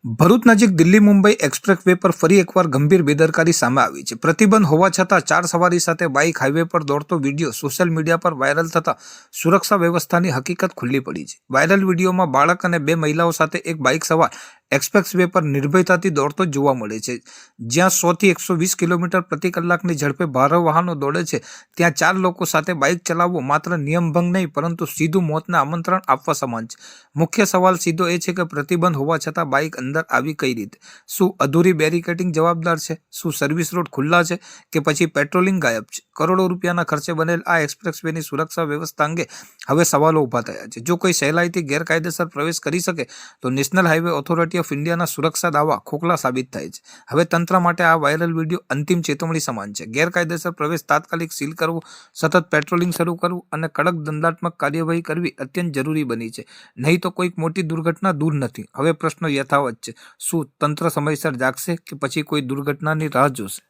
ભરૂચ નજીક Delhi Mumbai express way પર ફરી એકવાર ગંભીર બેદરકારી સામે આવી છે। પ્રતિબંધ હોવા છતાં 4 સવારી સાથે બાઇક હાઈવે પર દોડતો વિડીયો સોશિયલ મીડિયા પર વાયરલ થતા સુરક્ષા વ્યવસ્થાની હકીકત ખુલ્લી પડી છે। વાયરલ વિડીયોમાં બાળક અને 2 મહિલાઓ સાથે એક બાઇક સવાર એક્સપ્રેસ વે પર નિર્ભયતાથી દોડતો જોવા મળે છે। જ્યાં 100 થી 120 કિલોમીટર પ્રતિ કલાકની ઝડપે ભારે વાહનો દોડે છે, ત્યાં 4 લોકો સાથે બાઇક ચલાવવું માત્ર નિયમભંગ નહીં પરંતુ સીધું મોતને આમંત્રણ આપવા સમાન છે। મુખ્ય સવાલ સીધો એ છે કે પ્રતિબંધ હોવા છતાં બાઇક અંદર આવી કઈ રીતે? શું અધૂરી બેરિકેડિંગ જવાબદાર છે? શું સર્વિસ રોડ ખુલ્લા છે કે પછી પેટ્રોલિંગ ગાયબ છે? કરોડો રૂપિયાના ખર્ચે બનેલ આ એક્સપ્રેસ વેની સુરક્ષા વ્યવસ્થા અંગે હવે સવાલો ઊભા થયા છે। જો કોઈ સહેલાઈથી ગેરકાયદેસર પ્રવેશ કરી શકે તો નેશનલ હાઈવે ઓથોરિટી ઓફ ઇન્ડિયાના સુરક્ષા દાવા ખોખલા સાબિત થાય છે। હવે તંત્ર માટે આ વાયરલ વિડીયો અંતિમ ચેતવણી સમાન છે। ગેરકાયદેસર પ્રવેશ તાત્કાલિક સીલ કરવો, સતત પેટ્રોલિંગ શરૂ કરવું અને કડક દંડાત્મક કાર્યવાહી કરવી અત્યંત જરૂરી બની છે। નહીં તો કોઈક મોટી દુર્ઘટના દૂર નથી। હવે પ્રશ્ન યથાવત છે, શું તંત્ર સમયસર જાગશે કે પછી કોઈ દુર્ઘટનાની રાહ જોશે?